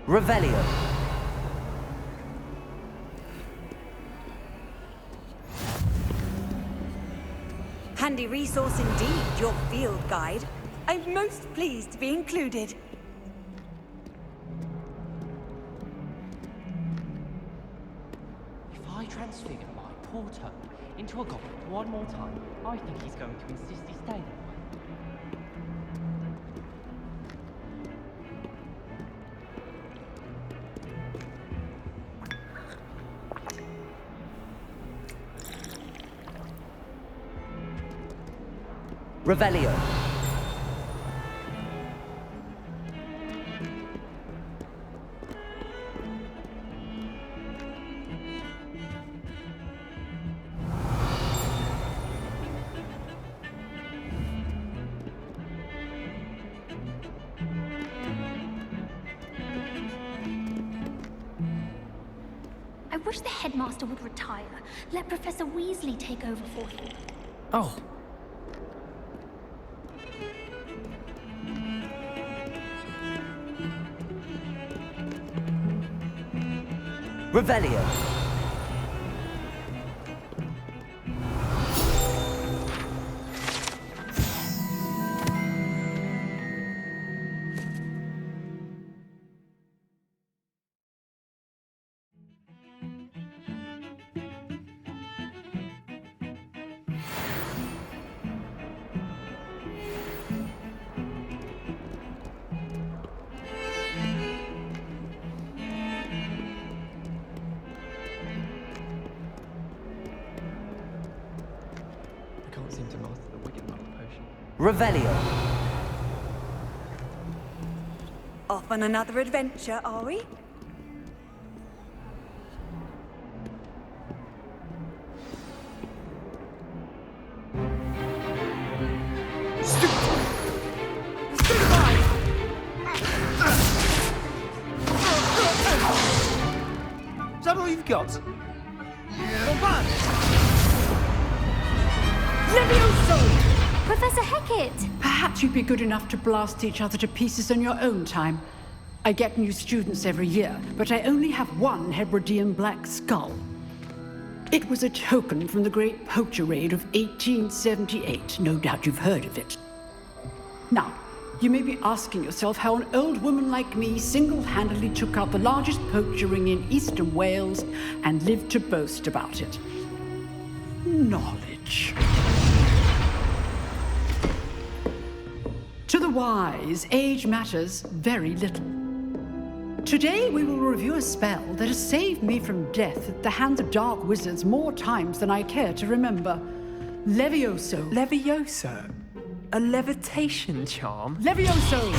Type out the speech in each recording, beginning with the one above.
Revelio. Handy resource indeed, your field guide. I'm most pleased to be included. If I transfigure my poor toad into a goblin one more time, I think he's going to insist he stay that way. Revelio. I wish the headmaster would retire. Let Professor Weasley take over for him. Oh. Revelio. I can't seem to master the Wiggenmuff potion. Revelio. Off on another adventure, are we? Is that all you've got? Not bad. Levioso! Professor Hecat! Perhaps you'd be good enough to blast each other to pieces in your own time. I get new students every year, but I only have one Hebridean black skull. It was a token from the Great Poacher Raid of 1878. No doubt you've heard of it. Now, you may be asking yourself how an old woman like me single-handedly took out the largest poacher ring in eastern Wales and lived to boast about it. Knowledge. To the wise, age matters very little. Today we will review a spell that has saved me from death at the hands of dark wizards more times than I care to remember. Levioso. Levioso? A levitation charm? Levioso!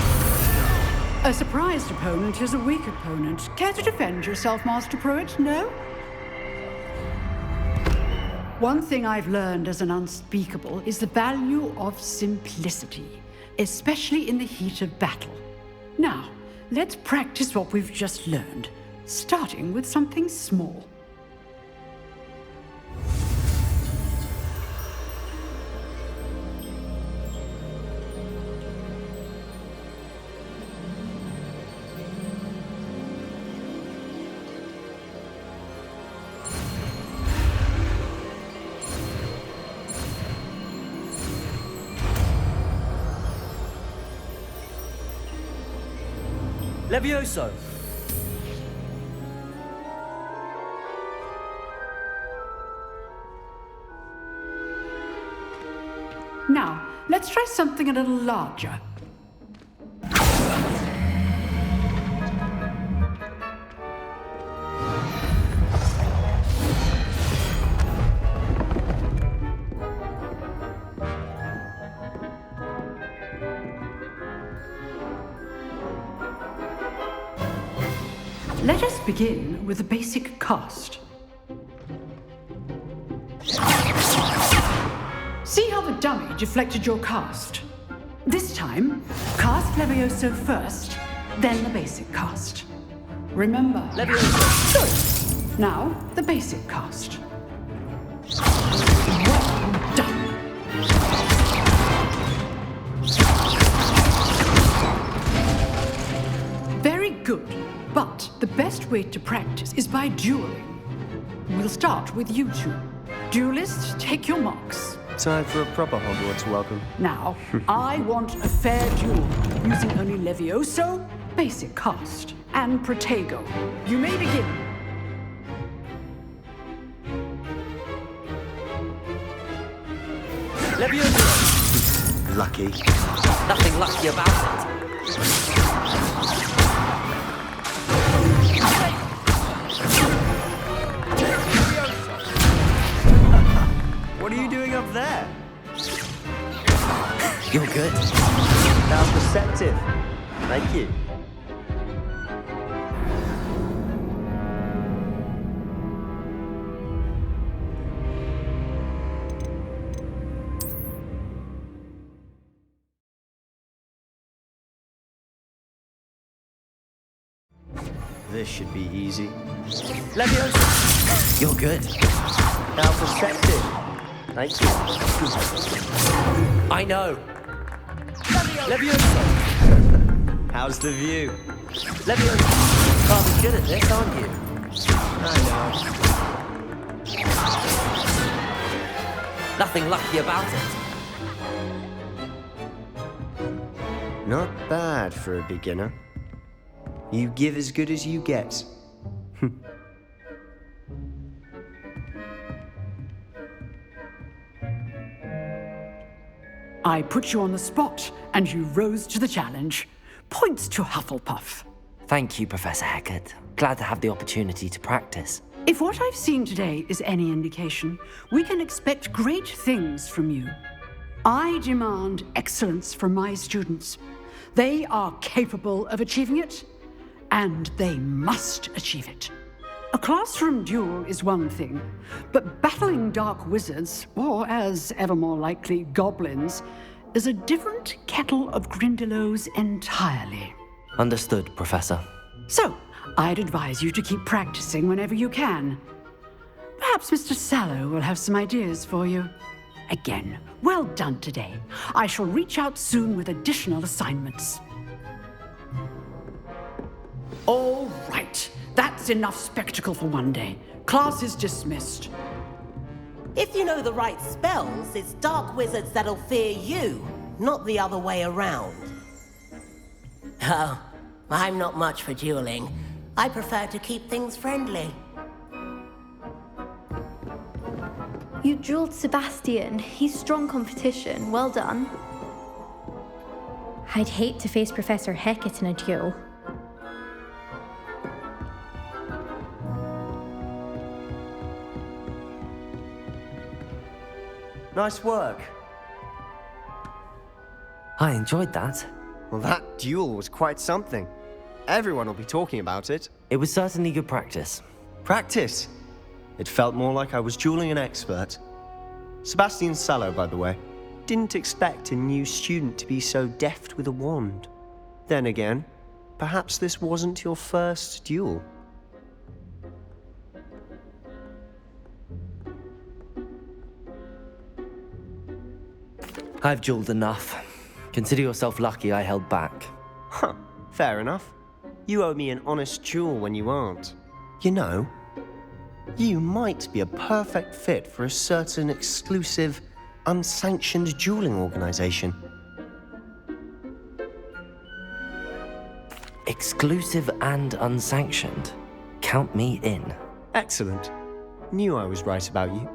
A surprised opponent is a weak opponent. Care to defend yourself, Master Pruitt? No? One thing I've learned as an unspeakable is the value of simplicity, especially in the heat of battle. Now, let's practice what we've just learned, starting with something small. Levioso. Now, let's try something a little larger. Let us begin with the basic cast. See how the dummy deflected your cast? This time, cast Levioso first, then the basic cast. Remember, Levioso. good. Now, the basic cast. Well done. Very good, but best way to practice is by dueling. We'll start with you two. Duelists, take your marks. Time for a proper Hogwarts welcome. Now, I want a fair duel, using only Levioso, basic cast, and Protego. You may begin. Levioso! Lucky. Nothing lucky about it. What are you doing up there? You're good. That was perceptive. Thank you. This should be easy. Levioso! You're good. How perceptive. Thank you. I know. Levioso! How's the view? Levioso! Rather good at this, aren't you? I Nothing lucky about it. know. Not bad for a beginner. You give as good as you get. I put you on the spot, and you rose to the challenge. Points to Hufflepuff. Thank you, Professor Hecat. Glad to have the opportunity to practice. If what I've seen today is any indication, we can expect great things from you. I demand excellence from my students. They are capable of achieving it, and they must achieve it. A classroom duel is one thing, but battling dark wizards, or as ever more likely, goblins, is a different kettle of Grindylows entirely. Understood, Professor. So, I'd advise you to keep practicing whenever you can. Perhaps Mr. Sallow will have some ideas for you. Again, well done today. I shall reach out soon with additional assignments. All right. That's enough spectacle for one day. Class is dismissed. If you know the right spells, it's dark wizards that'll fear you, not the other way around. Oh, I'm not much for dueling. I prefer to keep things friendly. You dueled Sebastian. He's strong competition. Well done. I'd hate to face Professor Hecat in a duel. Nice work. I enjoyed that. Well, that duel was quite something. Everyone will be talking about it. It was certainly good practice. Practice. It felt more like I was dueling an expert. Sebastian Sallow, by the way. Didn't expect a new student to be so deft with a wand. Then again, perhaps this wasn't your first duel. I've dueled enough. Consider yourself lucky I held back. Huh, fair enough. You owe me an honest duel when you aren't. You know, you might be a perfect fit for a certain exclusive, unsanctioned dueling organization. Exclusive and unsanctioned. Count me in. Excellent. Knew I was right about you.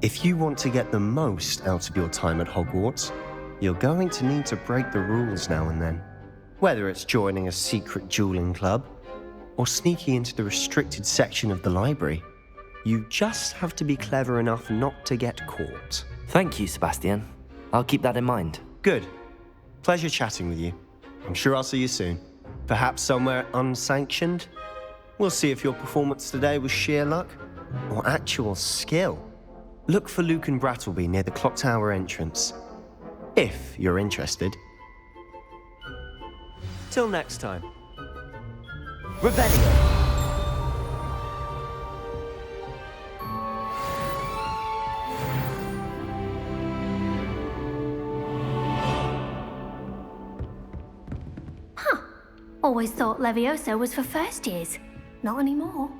If you want to get the most out of your time at Hogwarts, you're going to need to break the rules now and then. Whether it's joining a secret dueling club, or sneaking into the restricted section of the library, you just have to be clever enough not to get caught. Thank you, Sebastian. I'll keep that in mind. Good. Pleasure chatting with you. I'm sure I'll see you soon. Perhaps somewhere unsanctioned? We'll see if your performance today was sheer luck, or actual skill. Look for Luke and Brattleby near the clock tower entrance, if you're interested. Till next time. Revelio. Always thought Levioso was for first years. Not anymore.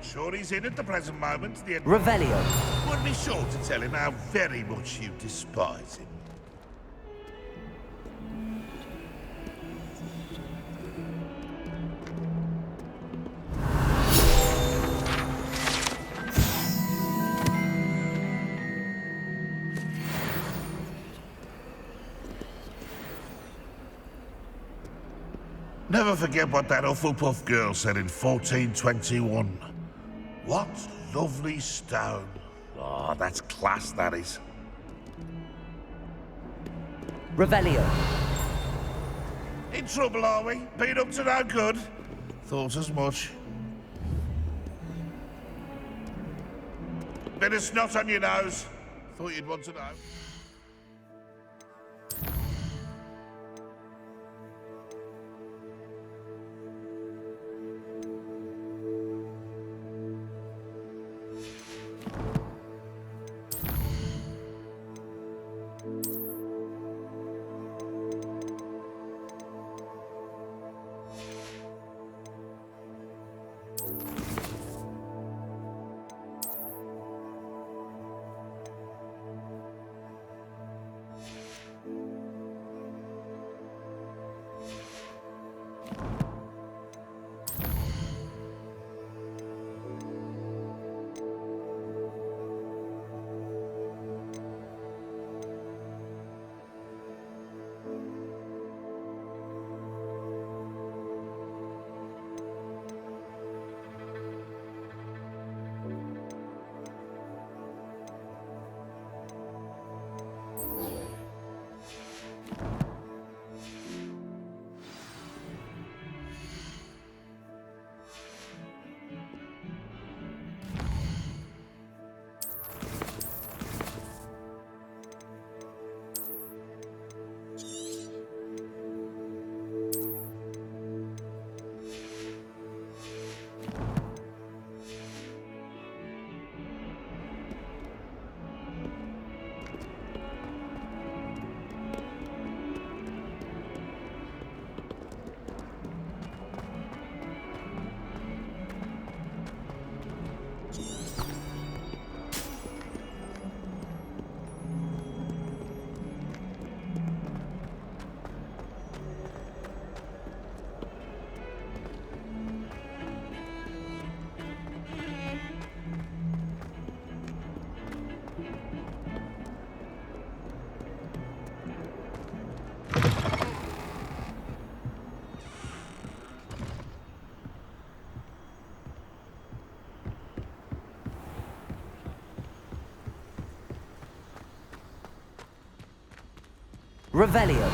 Sure he's in at the present moment. The Revelio. would be sure to tell him how very much you despise him. Never forget what that Hufflepuff girl said in 1421. What lovely stone. Oh, that's class, that is. Revelio. In trouble, are we? Been up to no good? Thought as much. Bit of snot on your nose. Thought you'd want to know. Revelio.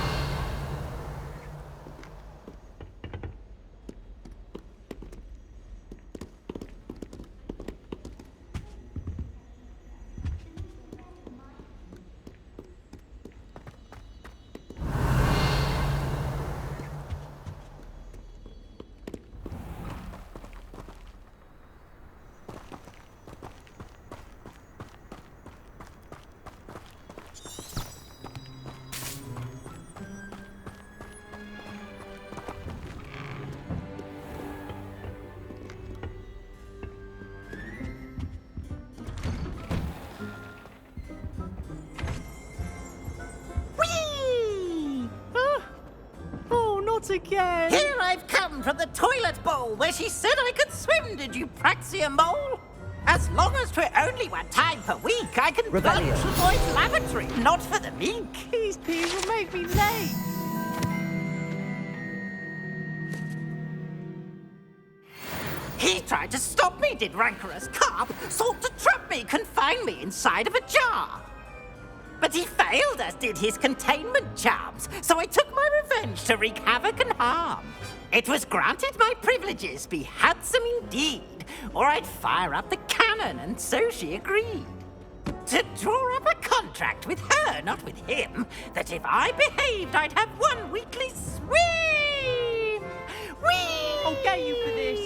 Again. Here I've come from the toilet bowl where she said I could swim, did you praxia mole? As long as 'twere only one time per week, I can plunge for boys' lavatory, not for the meek. These peas will make me late. He tried to stop me, did rancorous carp, sought to trap me, confine me inside of a jar. But he failed, as did his containment charms, so I took my revenge to wreak havoc and harm. It was granted my privileges be handsome indeed, or I'd fire up the cannon, and so she agreed. To draw up a contract with her, not with him, that if I behaved, I'd have one weekly swim! Whee! I'll get you for this.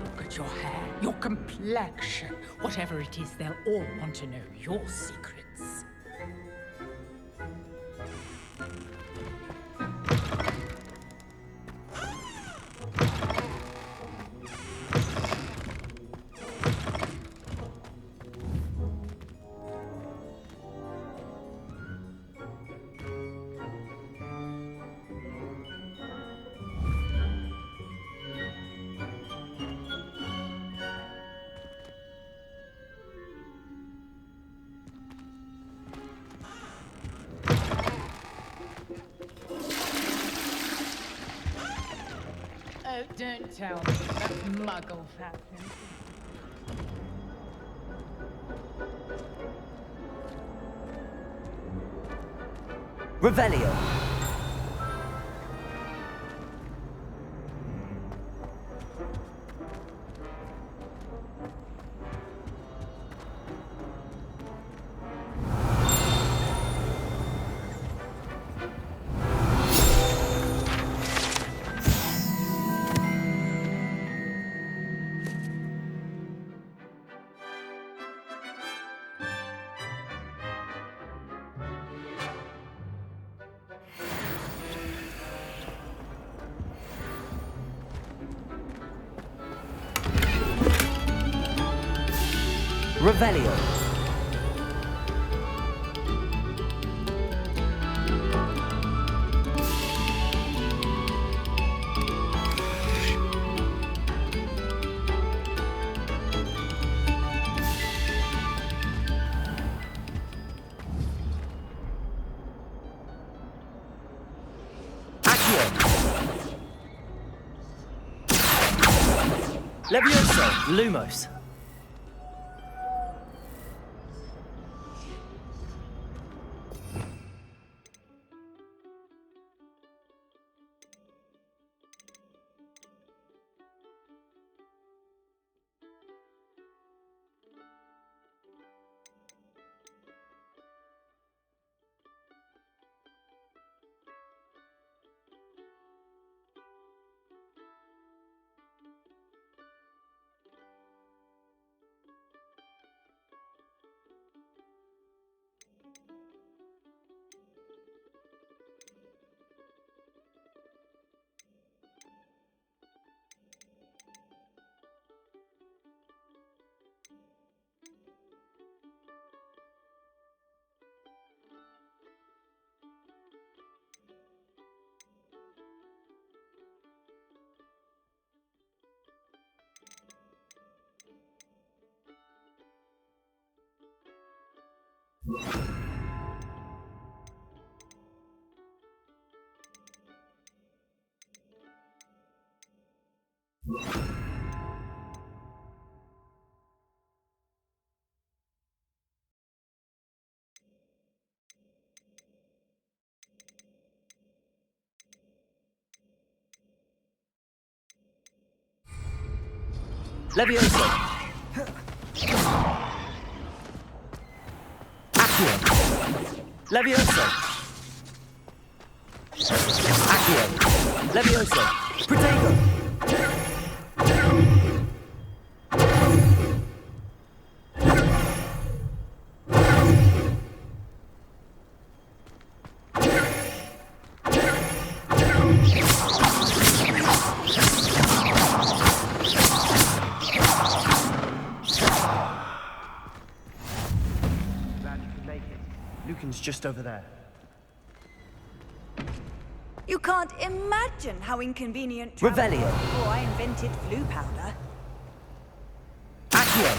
Look at your hair, your complexion. Whatever it is, they'll all want to know your secrets. Oh, don't tell me that's Muggle fashion. Revelio. Revelio. Accio. Levioso. Lumos. Levioso. Accio. Levioso. Accio. Levioso. Protego. Just over there. You can't imagine how inconvenient Revelio. travel was before I invented flu powder. Accio.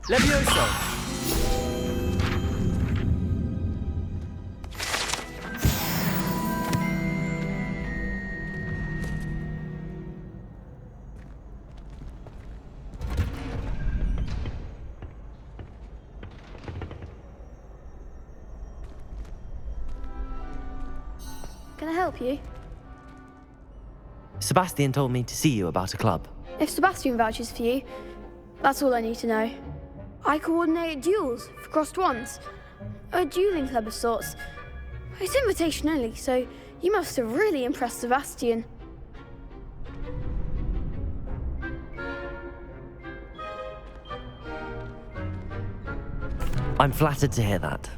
Levioso. help you? Sebastian told me to see you about a club. If Sebastian vouches for you, that's all I need to know. I coordinate duels for crossed wands. A dueling club of sorts. It's invitation only, so you must have really impressed Sebastian. I'm flattered to hear that.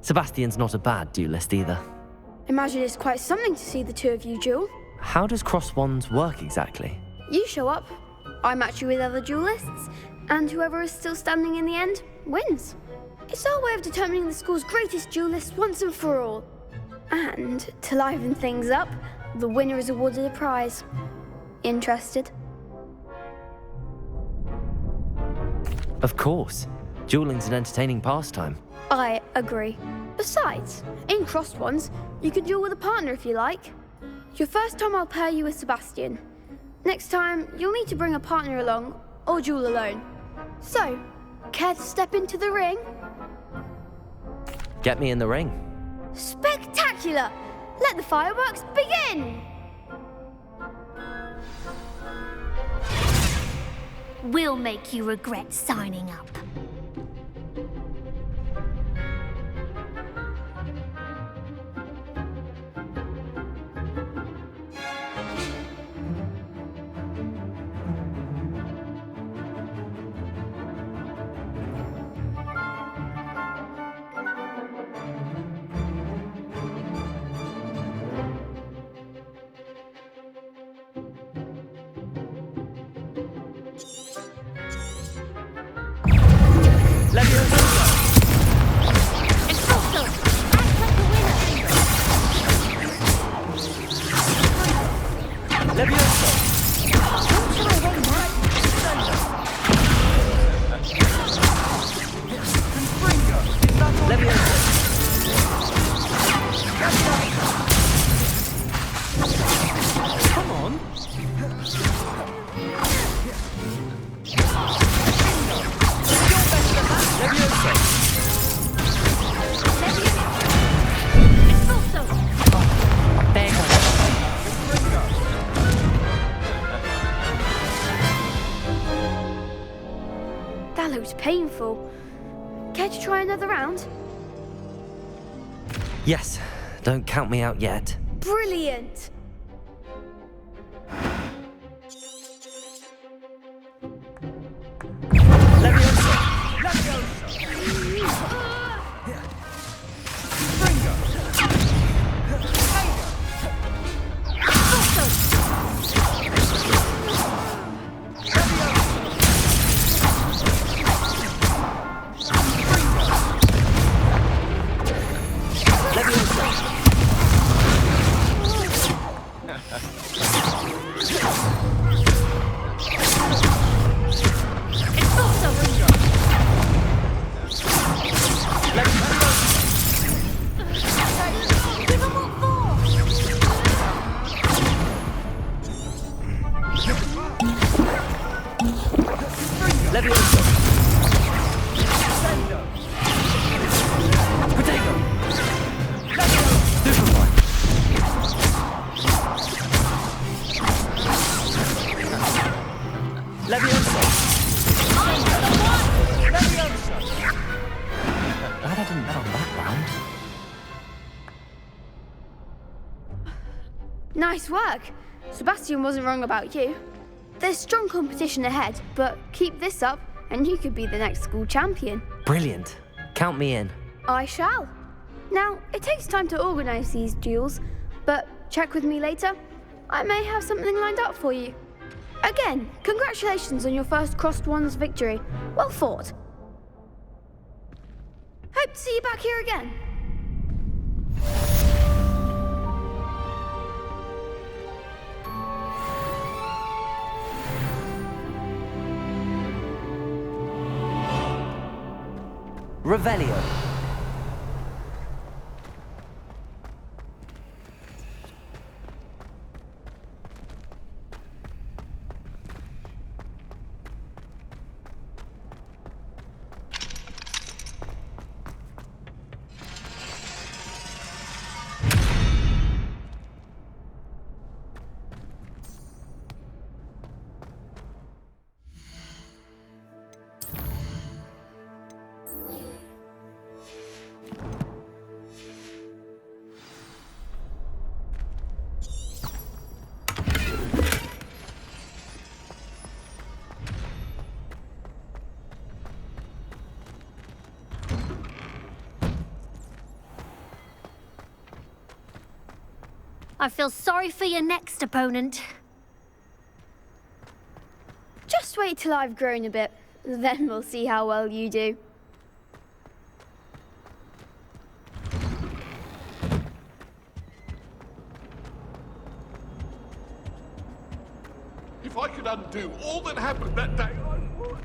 Sebastian's not a bad duelist either. Imagine it's quite something to see the two of you duel. How does cross wands work exactly? You show up, I match you with other duelists, and whoever is still standing in the end wins. It's our way of determining the school's greatest duelist once and for all. And to liven things up, the winner is awarded a prize. Interested? Of course. Dueling's an entertaining pastime. I agree. Besides, in crossed ones, you can duel with a partner if you like. Your first time I'll pair you with Sebastian. Next time, you'll need to bring a partner along, or duel alone. So, care to step into the ring? Get me in the ring. Spectacular! Let the fireworks begin! We'll make you regret signing up. That looks painful. Care to try another round? Yes, don't count me out yet. Brilliant! Nice work. Sebastian wasn't wrong about you. There's strong competition ahead, but keep this up and you could be the next school champion. Brilliant. Count me in. I shall. Now, it takes time to organise these duels, but check with me later. I may have something lined up for you. Again, congratulations on your first Crossed Wands victory. Well fought. Hope to see you back here again. Revelio. I feel sorry for your next opponent. Just wait till I've grown a bit, then we'll see how well you do. If I could undo all that happened that day, I would.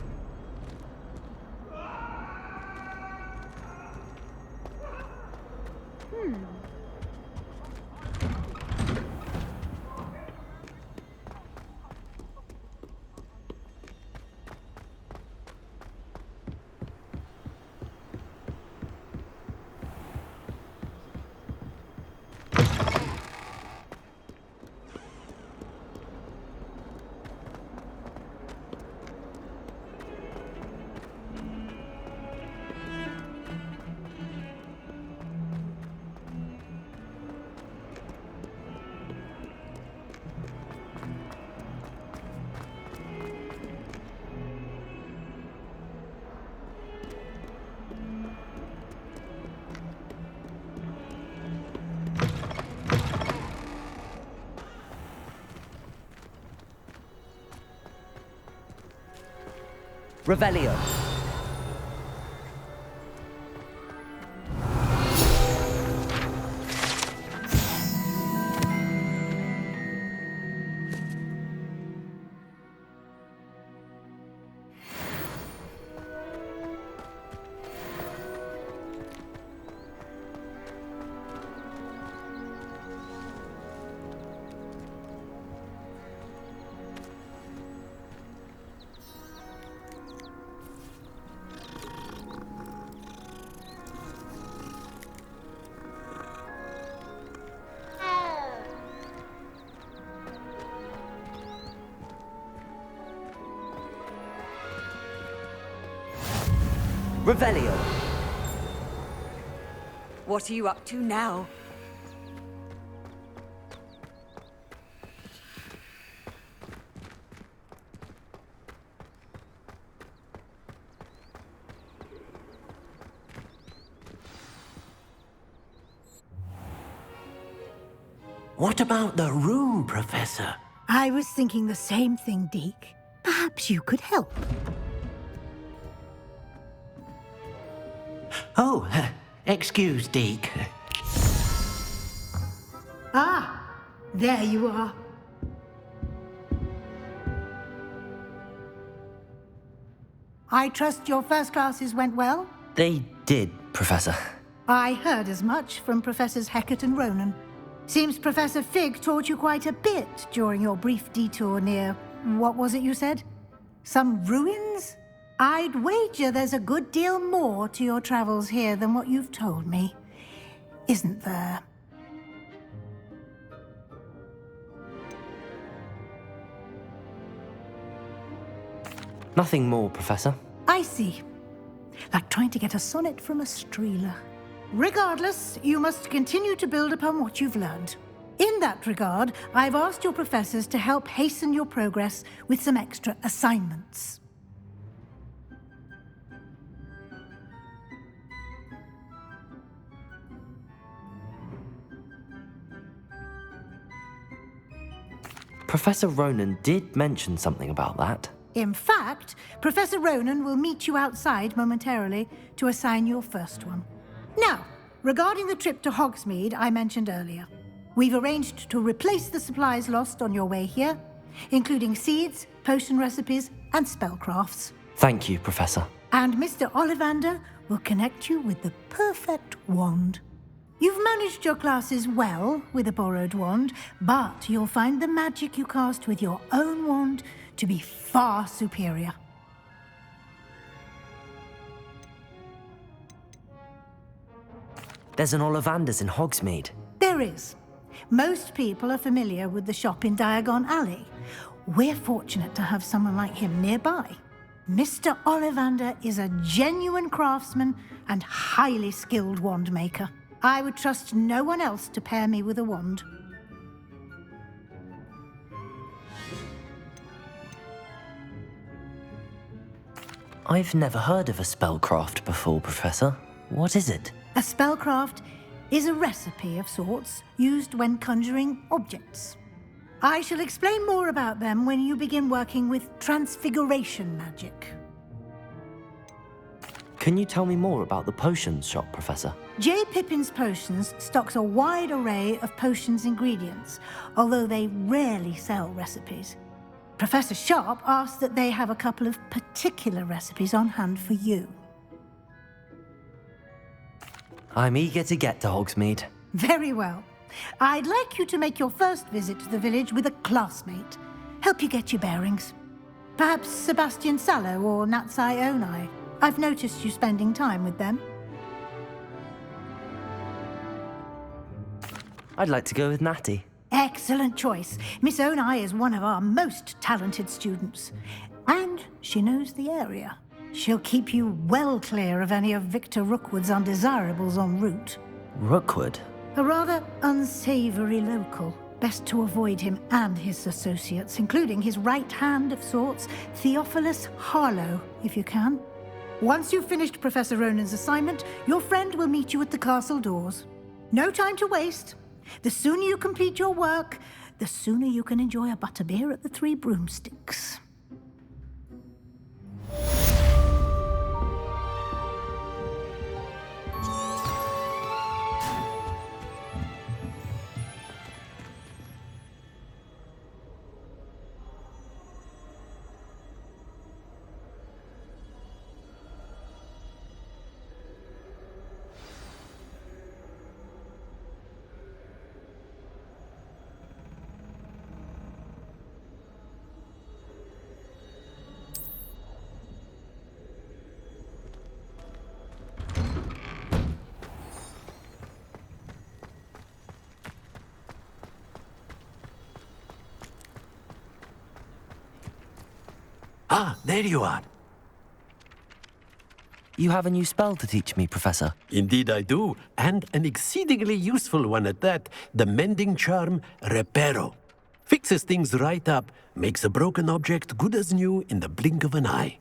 Revelio. Revelio. What are you up to now? What about the room, Professor? I was thinking the same thing, Deke. Perhaps you could help. Oh, excuse, Deke. Ah, there you are. I trust your first classes went well? They did, Professor. I heard as much from Professors Hecat and Ronan. Seems Professor Fig taught you quite a bit during your brief detour near... what was it you said? Some ruins? I'd wager there's a good deal more to your travels here than what you've told me. Isn't there? Nothing more, Professor. I see. Like trying to get a sonnet from a streeler. Regardless, you must continue to build upon what you've learned. In that regard, I've asked your professors to help hasten your progress with some extra assignments. Professor Ronan did mention something about that. In fact, Professor Ronan will meet you outside momentarily to assign your first one. Now, regarding the trip to Hogsmeade I mentioned earlier, we've arranged to replace the supplies lost on your way here, including seeds, potion recipes, and spellcrafts. Thank you, Professor. And Mr. Ollivander will connect you with the perfect wand. You've managed your classes well with a borrowed wand, but you'll find the magic you cast with your own wand to be far superior. There's an Ollivander's in Hogsmeade. There is. Most people are familiar with the shop in Diagon Alley. We're fortunate to have someone like him nearby. Mr. Ollivander is a genuine craftsman and highly skilled wand maker. I would trust no one else to pair me with a wand. I've never heard of a spellcraft before, Professor. What is it? A spellcraft is a recipe of sorts used when conjuring objects. I shall explain more about them when you begin working with transfiguration magic. Can you tell me more about the potions shop, Professor? J. Pippin's Potions stocks a wide array of potions ingredients, although they rarely sell recipes. Professor Sharp asked that they have a couple of particular recipes on hand for you. I'm eager to get to Hogsmeade. Very well. I'd like you to make your first visit to the village with a classmate. Help you get your bearings. Perhaps Sebastian Sallow or Natsai Onai. I've noticed you spending time with them. I'd like to go with Natty. Excellent choice. Miss Onai is one of our most talented students. And she knows the area. She'll keep you well clear of any of Victor Rookwood's undesirables en route. Rookwood? A rather unsavory local. Best to avoid him and his associates, including his right hand of sorts, Theophilus Harlow, if you can. Once you've finished Professor Ronan's assignment, your friend will meet you at the castle doors. No time to waste. The sooner you complete your work, the sooner you can enjoy a butterbeer at the Three Broomsticks. Ah, there you are. You have a new spell to teach me, Professor. Indeed I do, and an exceedingly useful one at that. The mending charm, Reparo. Fixes things right up, makes a broken object good as new in the blink of an eye.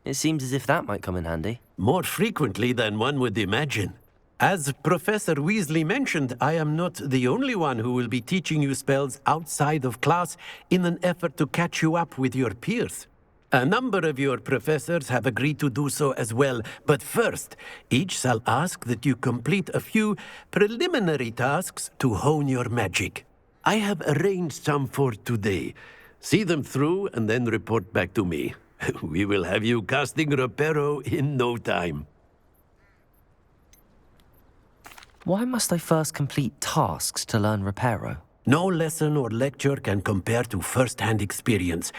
It seems as if that might come in handy. More frequently than one would imagine. As Professor Weasley mentioned, I am not the only one who will be teaching you spells outside of class in an effort to catch you up with your peers. A number of your professors have agreed to do so as well, but first, each shall ask that you complete a few preliminary tasks to hone your magic. I have arranged some for today. See them through and then report back to me. We will have you casting Reparo in no time. Why must I first complete tasks to learn Reparo? No lesson or lecture can compare to first-hand experience.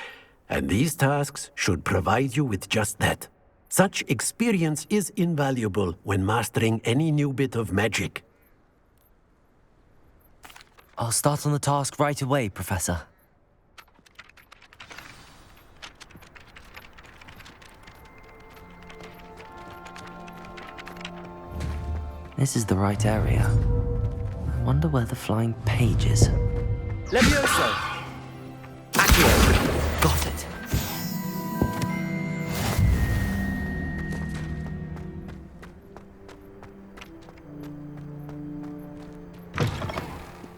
And these tasks should provide you with just that. Such experience is invaluable when mastering any new bit of magic. I'll start on the task right away, Professor. This is the right area. I wonder where the flying page is. Levioso! Accio! Got it.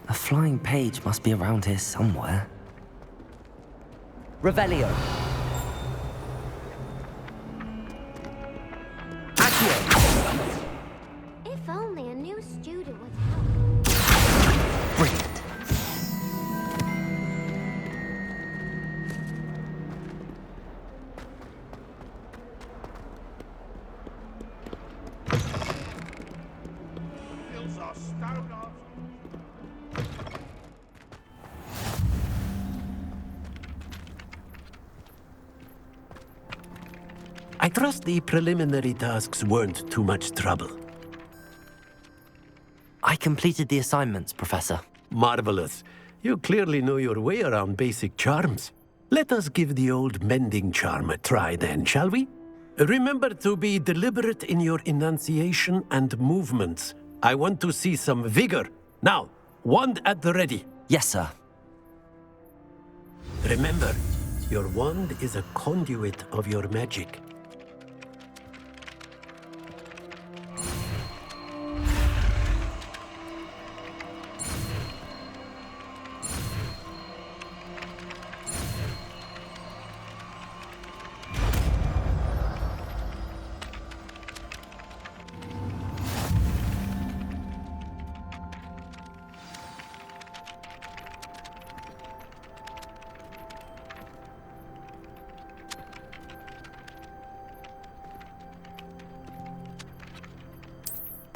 A flying page must be around here somewhere. Revelio. Accio! If only a new student would help. Brilliant. I trust the preliminary tasks weren't too much trouble. I completed the assignments, Professor. Marvelous. You clearly know your way around basic charms. Let us give the old mending charm a try then, shall we? Remember to be deliberate in your enunciation and movements. I want to see some vigor. Now, wand at the ready. Yes, sir. Remember, your wand is a conduit of your magic.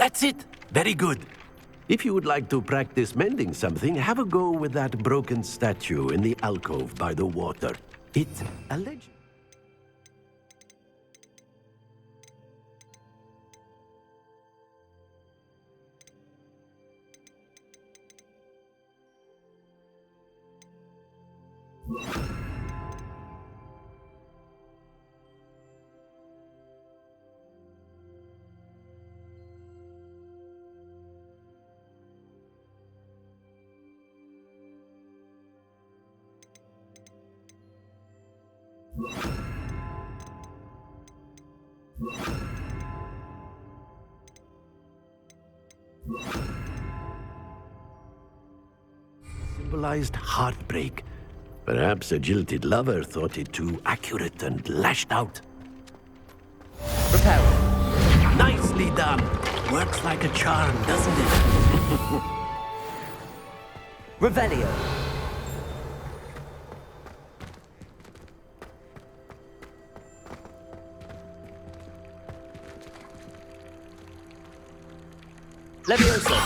That's it. Very good. If you would like to practice mending something, have a go with that broken statue in the alcove by the water. It's a legend. Symbolized heartbreak. Perhaps a jilted lover thought it too accurate and lashed out. Repel. Nicely done. Works like a charm, doesn't it? Revelio. Leviosa.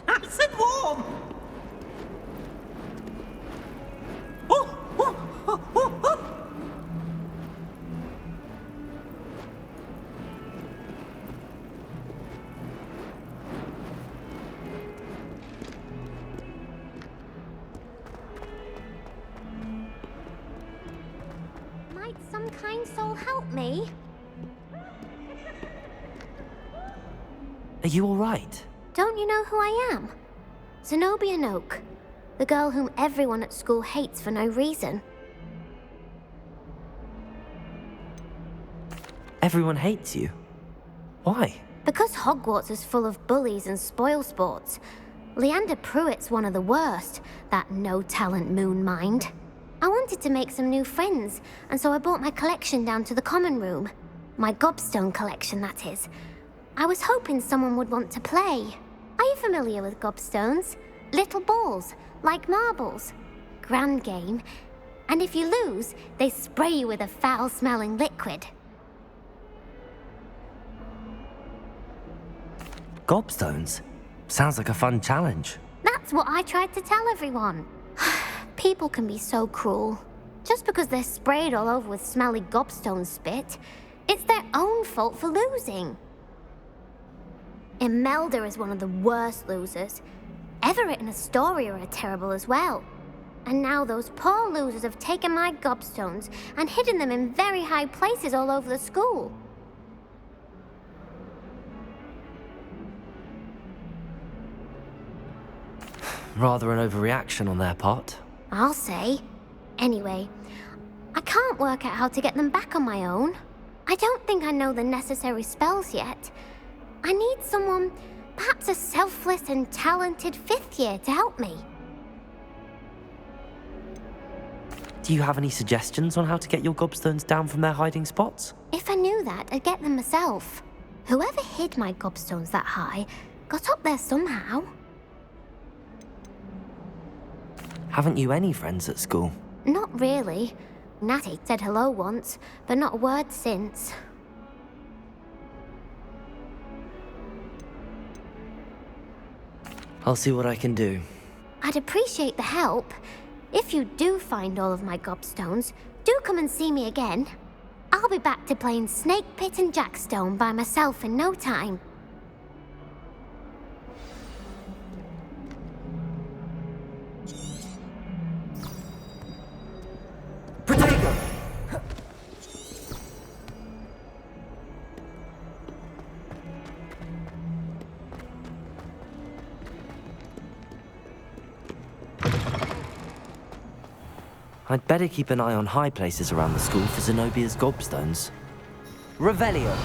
Nice and warm. Might some kind soul help me? Are you all right? Don't you know who I am? Zenobia Noak, the girl whom everyone at school hates for no reason. Everyone hates you. Why? Because Hogwarts is full of bullies and spoilsports. Leander Pruitt's one of the worst, that no-talent moon mind. I wanted to make some new friends, and so I brought my collection down to the common room. My gobstone collection, that is. I was hoping someone would want to play. Are you familiar with gobstones? Little balls, like marbles. Grand game. And if you lose, they spray you with a foul-smelling liquid. Gobstones? Sounds like a fun challenge. That's what I tried to tell everyone. People can be so cruel. Just because they're sprayed all over with smelly gobstone spit, it's their own fault for losing. Imelda is one of the worst losers. Everett and Astoria are terrible as well. And now those poor losers have taken my gobstones and hidden them in very high places all over the school. Rather an overreaction on their part. I'll say. Anyway, I can't work out how to get them back on my own. I don't think I know the necessary spells yet. I need someone, perhaps a selfless and talented fifth year to help me. Do you have any suggestions on how to get your gobstones down from their hiding spots? If I knew that, I'd get them myself. Whoever hid my gobstones that high got up there somehow. Haven't you any friends at school? Not really. Natty said hello once, but not a word since. I'll see what I can do. I'd appreciate the help. If you do find all of my gobstones, do come and see me again. I'll be back to playing Snake Pit and Jackstone by myself in no time. Protego! I'd better keep an eye on high places around the school for Zenobia's gobstones. Revelio!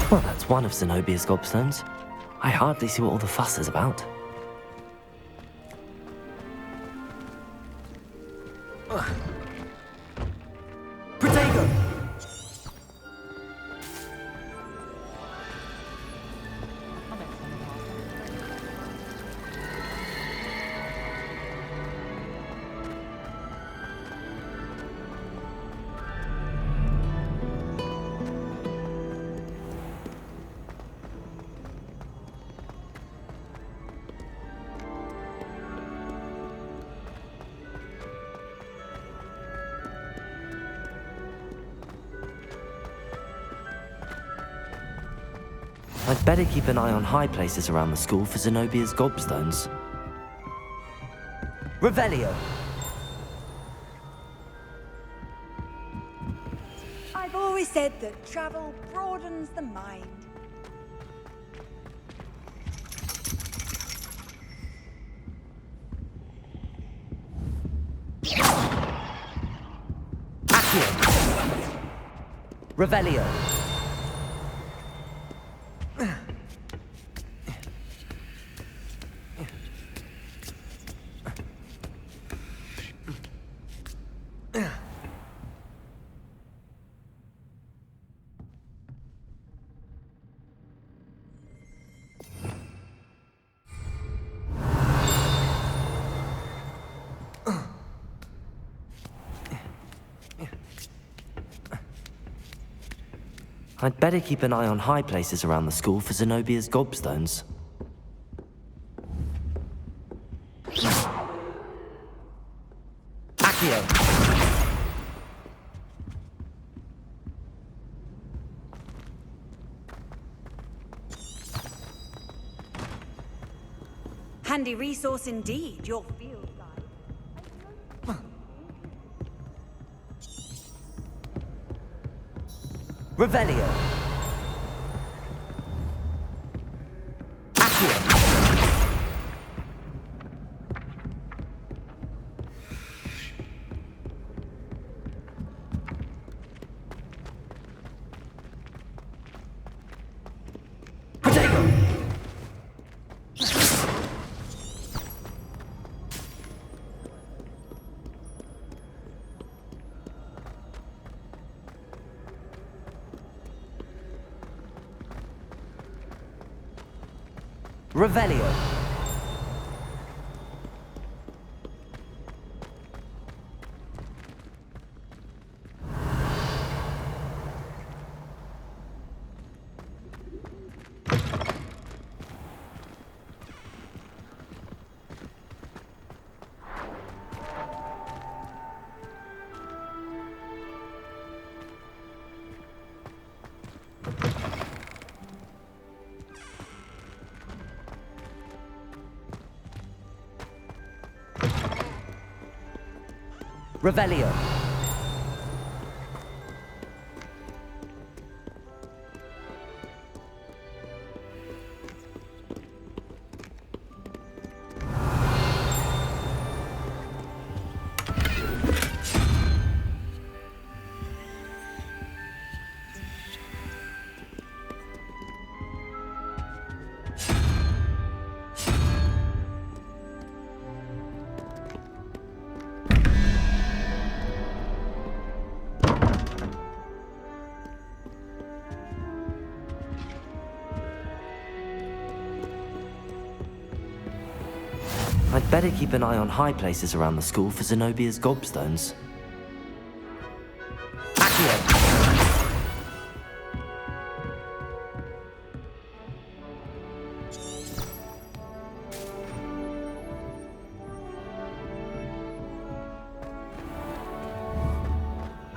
Well, that's one of Zenobia's gobstones. I hardly see what all the fuss is about. Protego! I'd better keep an eye on high places around the school for Zenobia's gobstones. Revelio! I've always said that travel broadens the mind. Accio! Revelio! I'd better keep an eye on high places around the school for Zenobia's gobstones. Accio! Handy resource indeed, your field guide. Revelio! Accio! Protego! Revelio! Revelio! I'd better keep an eye on high places around the school for Zenobia's gobstones. Accio!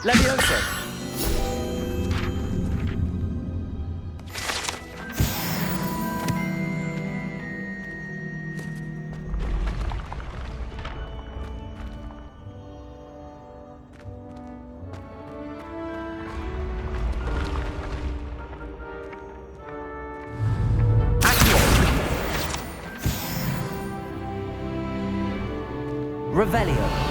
Levioso! Revelio!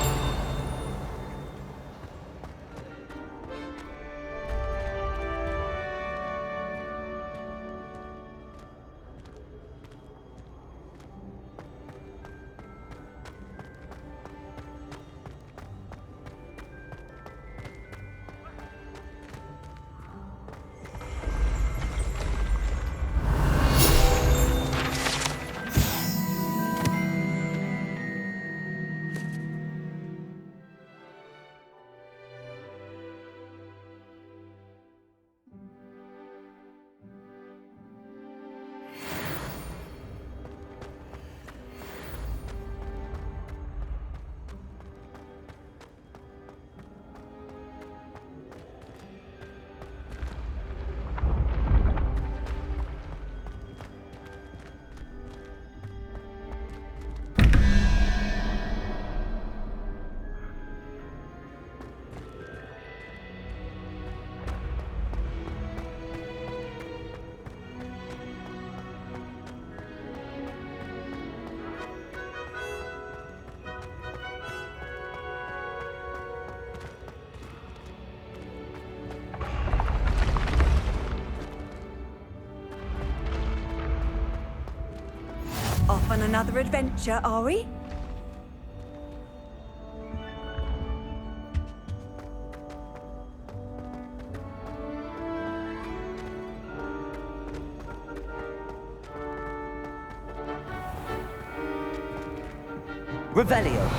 off on another adventure, are we? Revelio.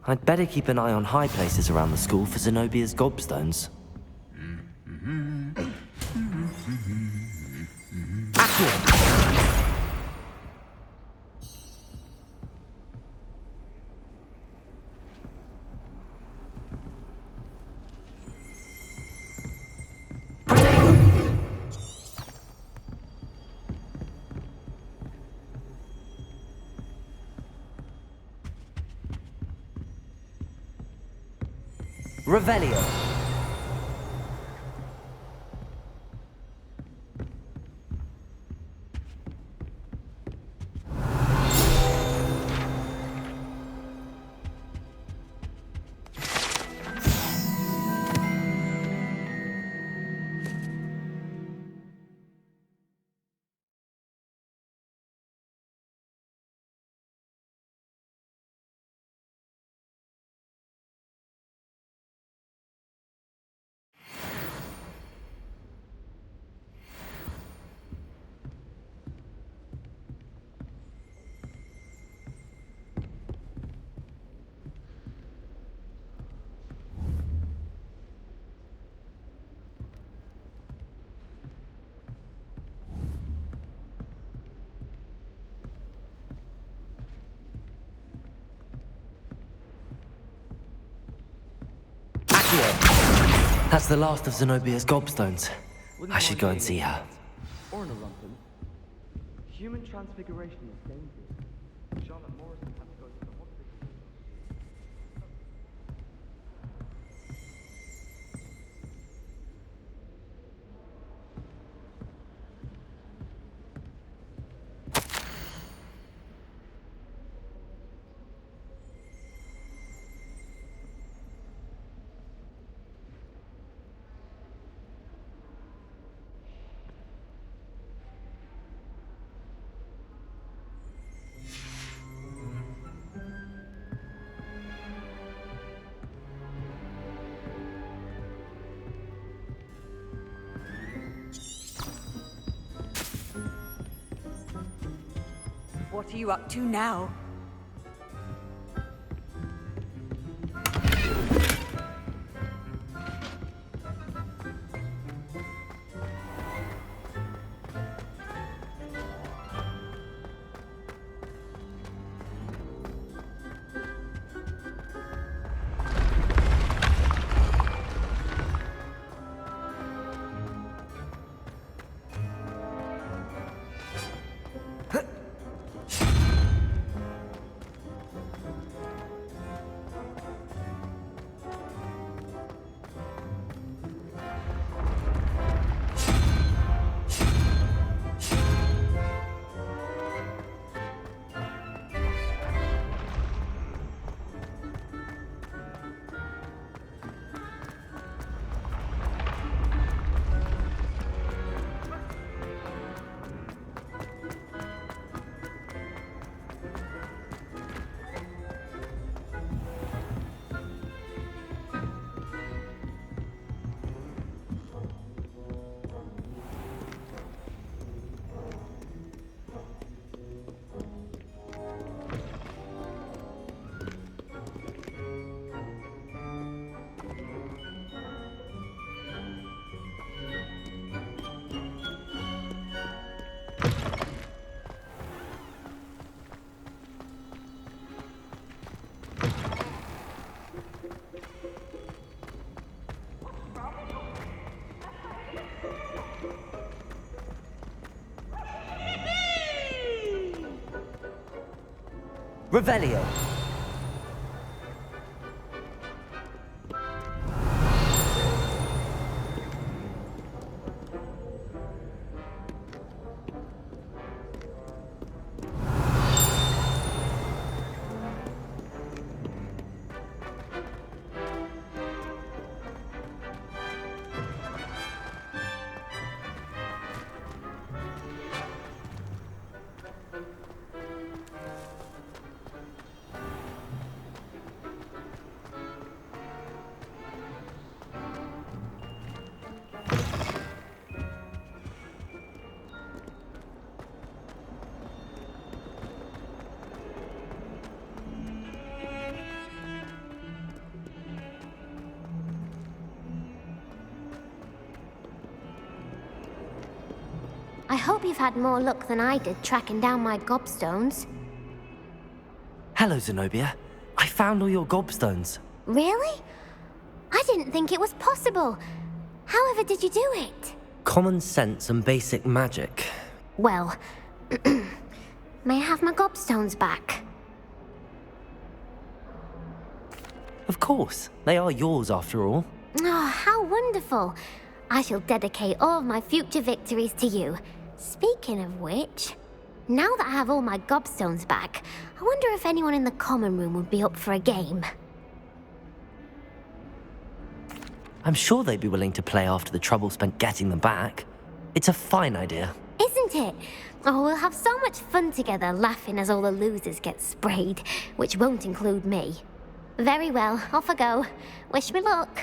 I'd better keep an eye on high places around the school for Zenobia's gobstones. Revelio. That's the last of Zenobia's gobstones. I should go and see her. Human transfiguration is dangerous. Charlotte Morrison had to go to the hospital. What are you up to now? Revelio. hope you've had more luck than I did tracking down my gobstones. Hello, Zenobia. I found all your gobstones. Really? I didn't think it was possible. However did you do it? Common sense and basic magic. Well, may I have my gobstones back? Of course. They are yours after all. Oh, how wonderful. I shall dedicate all of my future victories to you. Speaking of which, now that I have all my gobstones back, I wonder if anyone in the common room would be up for a game. I'm sure they'd be willing to play after the trouble spent getting them back. It's a fine idea. Isn't it? Oh, we'll have so much fun together laughing as all the losers get sprayed, which won't include me. Very well, off I go. Wish me luck.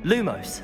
Lumos,